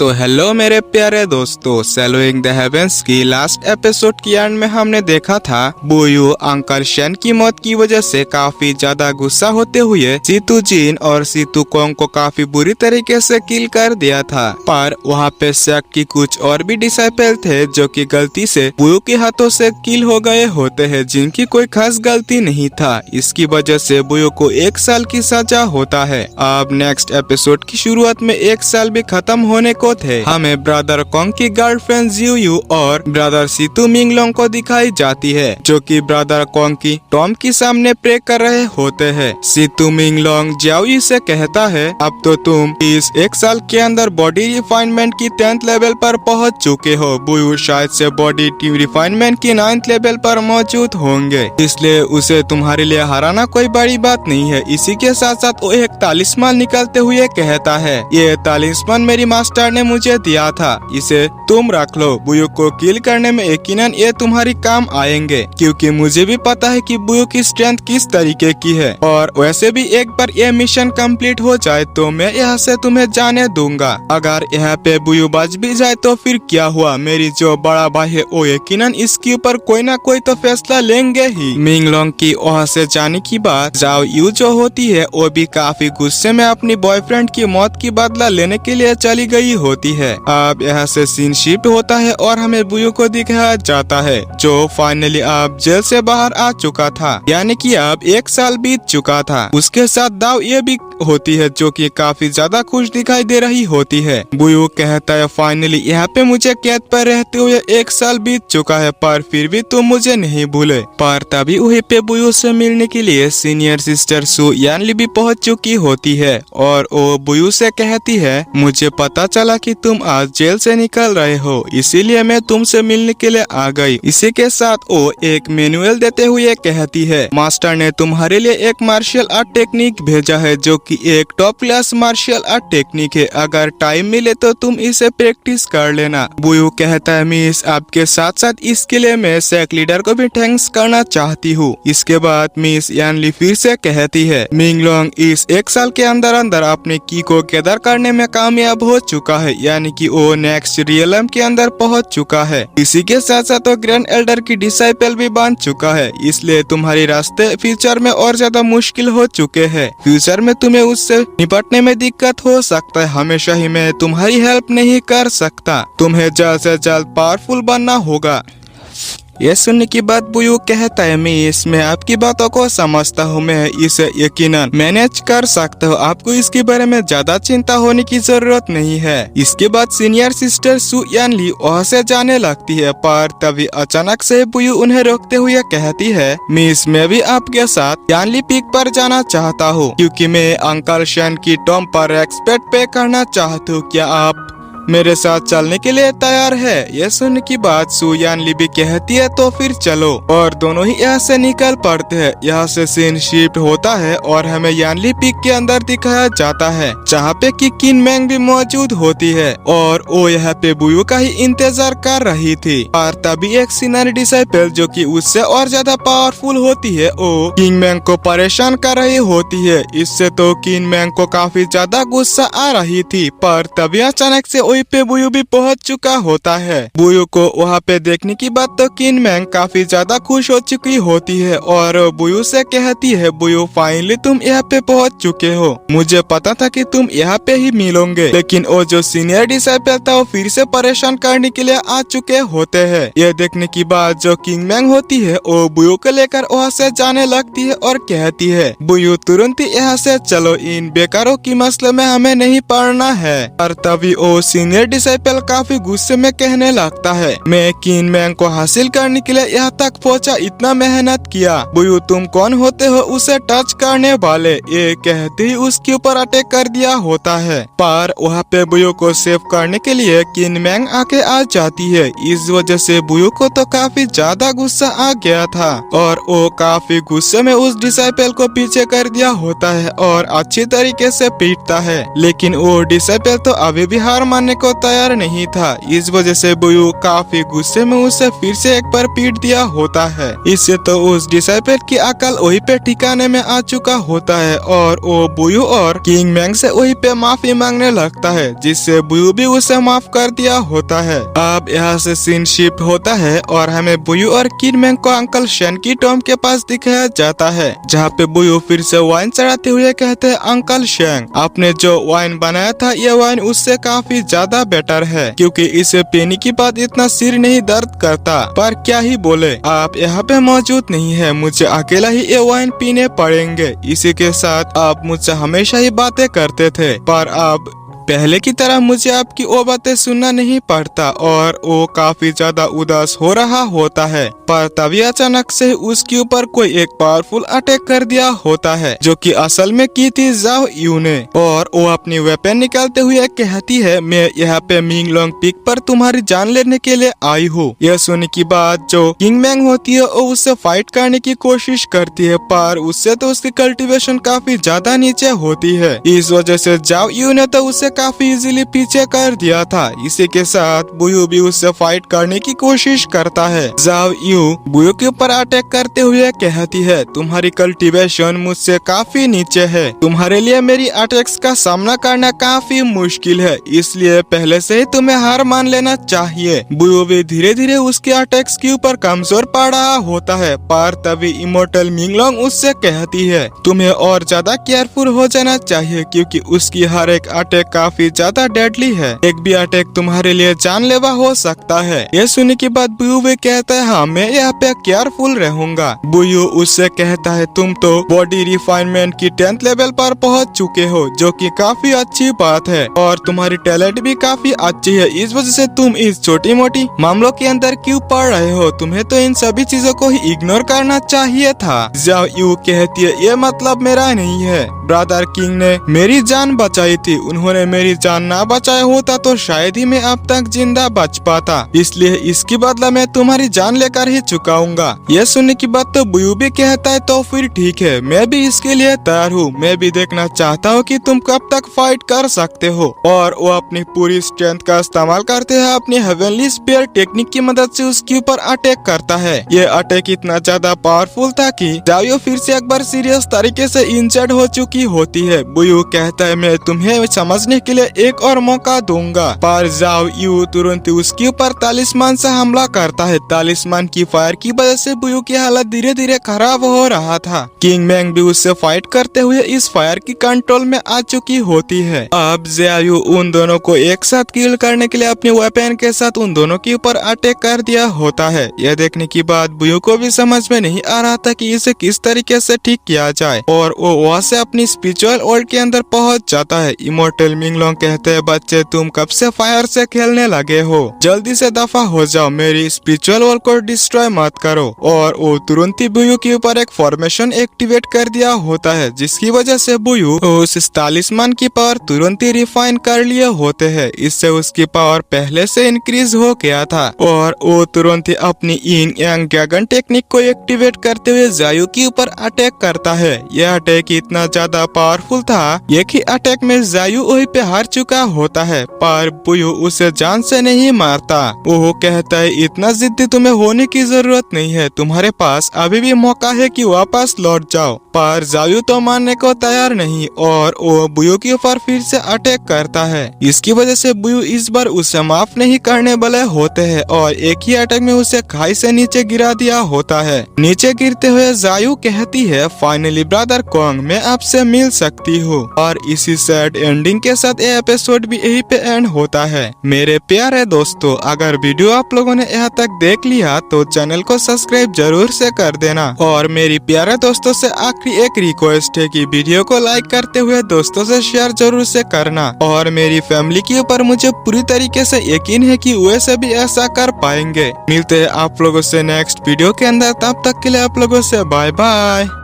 तो हेलो मेरे प्यारे दोस्तों, सैलुइंग द हेवेंस की लास्ट एपिसोड की एंड में हमने देखा था बुयू अंकल शेन की मौत की वजह से काफी ज्यादा गुस्सा होते हुए सीतू जिन और सीतू कोंग को काफी बुरी तरीके से किल कर दिया था। पर वहाँ पे सेक्ट की कुछ और भी डिसाइपल थे जो कि गलती से बुयू के हाथों से किल हो गए होते हैं, जिनकी कोई खास गलती नहीं था। इसकी वजह से बुयू को 1 साल की सजा होता है। अब नेक्स्ट एपिसोड की शुरुआत में 1 साल भी खत्म होने को थे। हमें ब्रदर कोंग की गर्लफ्रेंड जियो यू और ब्रदर सीतू मिंगलोंग को दिखाई जाती है, जो कि ब्रदर कोंग की टॉम के सामने प्रे कर रहे होते हैं। सीतू मिंगलोंग जियो यू से कहता है, अब तो तुम इस 1 साल के अंदर बॉडी रिफाइनमेंट की 10th लेवल पर पहुंच चुके हो। बुयू शायद से बॉडी रिफाइनमेंट की 9th लेवल पर मौजूद होंगे, इसलिए उसे तुम्हारे लिए हराना कोई बड़ी बात नहीं है। इसी के साथ साथ वो एक तालिस्मान निकलते हुए कहता है, ये तालिस्मान मेरी मास्टर ने मुझे दिया था, इसे तुम रख लो। बुयू को किल करने में यकीनन ये तुम्हारी काम आएंगे, क्योंकि मुझे भी पता है कि बुयू की स्ट्रेंथ किस तरीके की है। और वैसे भी एक बार ये मिशन कंप्लीट हो जाए तो मैं यहाँ से तुम्हें जाने दूंगा। अगर यहाँ पे बुयू बच भी जाए तो फिर क्या हुआ, मेरी जो बड़ा भाई है वो यकीनन इसके ऊपर कोई ना कोई तो फैसला लेंगे ही। मिंगलोंग की वहाँ से जाने की बात जाओ यू जो होती है वो भी काफी गुस्से में अपनी बॉयफ्रेंड की मौत की बदला लेने के लिए चली गई होती है। अब यहाँ से सीन शिफ्ट होता है और हमें बुयू को दिखाया जाता है, जो फाइनली अब जेल से बाहर आ चुका था, यानी कि अब 1 साल बीत चुका था। उसके साथ दाव ये भी होती है, जो कि काफी ज्यादा खुश दिखाई दे रही होती है। बुयू कहता है, फाइनली यहाँ पे मुझे कैद पर रहते हुए 1 साल बीत चुका है, पर फिर भी तुम मुझे नहीं भूले। पर तभी वहीं पे बुयू से मिलने के लिए सीनियर सिस्टर सु यानली भी पहुंच चुकी होती है और वो बुयू से कहती है, मुझे पता चला कि तुम आज जेल से निकल रहे हो, इसीलिए मैं तुमसे मिलने के लिए आ गई। इसी के साथ वो एक मैनुअल देते हुए कहती है, मास्टर ने तुम्हारे लिए एक मार्शल आर्ट टेक्निक भेजा है, जो कि एक top class martial art technique है। अगर टाइम मिले तो तुम इसे प्रैक्टिस कर लेना। बुयू कहता है, मिस आपके साथ साथ इसके लिए मैं सेक्ट लीडर को भी थैंक्स करना चाहती हूँ। इसके बाद मिस यानली फिर से कहती है, मिंगलोंग इस 1 साल के अंदर अंदर अपने की को गैदर करने में कामयाब हो चुका है, यानी कि वो नेक्स्ट रियलम के अंदर पहुंच चुका है। इसी के साथ साथ वो ग्रैंड एल्डर की डिसाइपल भी बन चुका है, इसलिए तुम्हारे रास्ते फ्यूचर में और ज्यादा मुश्किल हो चुके हैं। फ्यूचर में तुम्हें उससे निपटने में दिक्कत हो सकता है। हमेशा ही मैं तुम्हारी हेल्प नहीं कर सकता, तुम्हें जल्द से जल्द पावरफुल बनना होगा। ये सुनने की बात बुयू कहता है, मैं आपकी बातों को समझता हूँ, मैं इसे यकीनन मैनेज कर सकता हूँ, आपको इसके बारे में ज्यादा चिंता होने की जरूरत नहीं है। इसके बाद सीनियर सिस्टर सु यानली वहाँ से जाने लगती है, पर तभी अचानक से बुयू उन्हें रोकते हुए कहती है, मिस मैं भी आपके साथ यानली पीक पर जाना चाहता हूँ, क्योंकि मैं अंकल शेन की टॉम पर एक्सपेक्ट पे करना चाहती हूँ। क्या आप मेरे साथ चलने के लिए तैयार है? यह सुनने की बात सु यानली भी कहती है, तो फिर चलो। और दोनों ही यहाँ से निकल पड़ते हैं। यहाँ से सीन शिफ्ट होता है और हमें यानली पीक के अंदर दिखाया जाता है, जहाँ पे कि किन मैंग भी मौजूद होती है और वो यहाँ पे बुयू का ही इंतजार कर रही थी। और तभी एक सीनियर डिसाइपल जो कि उससे और ज्यादा पावरफुल होती है, वो किंग मैंग को परेशान कर रही होती है। इससे तो किंग मैंग को काफी ज्यादा गुस्सा आ रही थी, पर तभी अचानक से वहीं पे बुयू भी पहुंच चुका होता है। बुयू को वहाँ पे देखने की बात तो किन मैंग काफी ज्यादा खुश हो चुकी होती है और बुयू से कहती है, बुयू फाइनली तुम यहाँ पे पहुंच चुके हो, मुझे पता था कि तुम यहाँ पे ही मिलोगे। लेकिन वो जो सीनियर डिसाइपल था वो फिर से परेशान करने के लिए आ चुके होते हैं। यह देखने की बात जो किंग मैंग होती है वो बुयू को लेकर वहाँ से जाने लगती है और कहती है, बुयू तुरंत ही यहाँ से चलो, इन बेकारों की मसले में हमें नहीं पड़ना है। और तभी वो सीनियर डिसाइपल काफी गुस्से में कहने लगता है, मैं किन मैंग को हासिल करने के लिए यहाँ तक पहुँचा, इतना मेहनत किया, बुयू तुम कौन होते हो उसे टच करने वाले? ये कहते ही उसके ऊपर अटैक कर दिया होता है। पर वहाँ पे बुयू को सेव करने के लिए किन मैंग आके आ जाती है। इस वजह से बुयू को तो काफी ज्यादा गुस्सा आ गया था और वो काफी गुस्से में उस डिसाइपल को पीछे कर दिया होता है और अच्छी तरीके से पीटता है। लेकिन वो डिसाइपल तो अभी भी हार मानने मानने को तैयार नहीं था। इस वजह से बुयू काफी गुस्से में उसे फिर से एक बार पीट दिया होता है। इससे तो उस डिसाइपल की अकल वहीं पे ठिकाने में आ चुका होता है और वो बुयू और किंग मैंग से वहीं पे माफी मांगने लगता है, जिससे बुयू भी उसे माफ कर दिया होता है। अब यहाँ से सीन शिफ्ट होता है और हमें बुयू और किंग मैंग को अंकल शेन की टॉम के पास दिखाया जाता है, जहाँ पे बुयू फिर से वाइन चढ़ाते हुए कहते हैं, अंकल शेन आपने जो वाइन बनाया था ये वाइन उससे काफी ज्यादा बेटर है, क्योंकि इसे पीने के बाद इतना सिर नहीं दर्द करता। पर क्या ही बोले, आप यहाँ पे मौजूद नहीं है, मुझे अकेला ही ये वाइन पीने पड़ेंगे। इसी के साथ आप मुझसे हमेशा ही बातें करते थे, पर अब पहले की तरह मुझे आपकी वो बातें सुनना नहीं पड़ता और वो काफी ज्यादा उदास हो रहा होता है। पर तभी अचानक से उसके ऊपर कोई एक पावरफुल अटैक कर दिया होता है, जो कि असल में की थी जाओ यू ने, और वो अपनी वेपन निकालते हुए कहती है, मैं यहाँ पे मिंग लोंग पीक पर तुम्हारी जान लेने के लिए आई हूँ। यह सुनने की बात जो किंग मैंग होती है वो उससे फाइट करने की कोशिश करती है, पर उससे तो उसकी कल्टीवेशन काफी ज्यादा नीचे होती है। इस वजह से जाओ यू ने तो उसे काफी इजीली पीछे कर दिया था। इसी के साथ बुयू भी उससे फाइट करने की कोशिश करता है। जाओ यू बुयू के ऊपर अटैक करते हुए कहती है, तुम्हारी कल्टीवेशन मुझसे काफी नीचे है, तुम्हारे लिए मेरी अटैक्स का सामना करना काफी मुश्किल है, इसलिए पहले से ही तुम्हें हार मान लेना चाहिए। बुयू भी धीरे धीरे उसके अटैक्स के ऊपर कमजोर पड़ रहा होता है, पर तभी इमोर्टल मिंगलोंग उससे कहती है, तुम्हें और ज्यादा केयरफुल हो जाना चाहिए, क्योंकि उसकी हर एक अटैक काफी ज्यादा डेडली है, एक भी अटैक तुम्हारे लिए जानलेवा हो सकता है। ये सुनने के बाद बुयू भी कहता है, हाँ मैं यहाँ पे केयरफुल रहूंगा। बुयू उससे कहता है, तुम तो बॉडी रिफाइनमेंट की 10th लेवल पर पहुँच चुके हो, जो कि काफी अच्छी बात है, और तुम्हारी टैलेंट भी काफी अच्छी है, इस वजह से तुम इस छोटी मोटी मामलों के अंदर क्यों पड़ रहे हो, तुम्हें तो इन सभी चीजों को ही इग्नोर करना चाहिए था। जाओ यू कहती है, ये मतलब मेरा नहीं है, ब्रदर किंग ने मेरी जान बचाई थी, उन्होंने मेरी जान ना बचाया होता तो शायद ही मैं अब तक जिंदा बच पाता, इसलिए इसकी बदला मैं तुम्हारी जान लेकर ही चुकाऊंगा। यह सुनने की बात तो बुयू भी कहता है, तो फिर ठीक है, मैं भी इसके लिए तैयार हूँ, मैं भी देखना चाहता हूँ कि तुम कब तक फाइट कर सकते हो। और वो अपनी पूरी स्ट्रेंथ का इस्तेमाल करते हैं, अपनी हेवनली स्पीयर टेक्निक की मदद से उसके ऊपर अटैक करता है। ये अटैक इतना ज्यादा पावरफुल था कि जाओ फिर से एक बार सीरियस तरीके से इंजर्ड हो चुकी होती है। बुयू कहता है, मैं तुम्हें समझने के लिए एक और मौका दूंगा, पर जाओ यू तुरंत उसके ऊपर तालिस्मान से हमला करता है। तालिस्मान की फायर की वजह से बुयू की हालत धीरे धीरे खराब हो रहा था। किंग मैंग भी उससे फाइट करते हुए इस फायर की कंट्रोल में आ चुकी होती है। अब जाओ उन दोनों को एक साथ किल करने के लिए अपने वेपन के साथ उन दोनों के ऊपर अटैक कर दिया होता है। यह देखने की बाद बुयू को भी समझ में नहीं आ रहा था कि इसे किस तरीके से ठीक किया जाए, और वो वहाँ से अपनी स्पिरिचुअल वर्ल्ड के अंदर पहुँच जाता है। इमोर्टल मिंगलोंग कहते हैं, बच्चे तुम कब से फायर से खेलने लगे हो, जल्दी से दफा हो जाओ, मेरी स्पिरिचुअल वर्ल्ड को डिस्ट्रॉय मत करो। और वो तुरंत ही बुयू के ऊपर एक फॉर्मेशन एक्टिवेट कर दिया होता है, जिसकी वजह से बुयू उस तालिस्मान की पावर तुरंत ही रिफाइन कर लिए होते हैं। इससे उसकी पावर पहले से इंक्रीज हो गया था, और वो तुरंत ही अपनी यिंग यांग ड्रैगन टेक्निक को एक्टिवेट करते हुए जायू के ऊपर अटैक करता है। यह अटैक इतना ज्यादा पावरफुल था, एक ही अटैक में जायू वहीं पे हार चुका होता है, पर बुयू उसे जान से नहीं मारता। वो कहता है, इतना जिद्दी तुम्हें होने की जरूरत नहीं है, तुम्हारे पास अभी भी मौका है कि वापस लौट जाओ। पर जायू तो मानने को तैयार नहीं, और वो बुयू के ऊपर फिर से अटैक करता है। इसकी वजह से बुयू इस बार उसे माफ नहीं करने वाले होते हैं, और एक ही अटैक में उसे खाई से नीचे गिरा दिया होता है। नीचे गिरते हुए जायू कहती है, फाइनली ब्रदर कोंग, मैं आपसे मिल सकती हूँ। और इसी सैड एंडिंग के साथ ये एपिसोड भी यही पे एंड होता है। मेरे प्यारे दोस्तों, अगर वीडियो आप लोगों ने यहाँ तक देख लिया तो चैनल को सब्सक्राइब जरूर से कर देना, और मेरी प्यारे दोस्तों से आखिरी एक रिक्वेस्ट है कि वीडियो को लाइक करते हुए दोस्तों से शेयर जरूर से करना। और मेरी फैमिली के ऊपर मुझे पूरी तरीके से यकीन है कि वे सभी ऐसा कर पाएंगे। मिलते हैं आप लोगों से नेक्स्ट वीडियो के अंदर, तब तक के लिए आप लोगों से बाय बाय।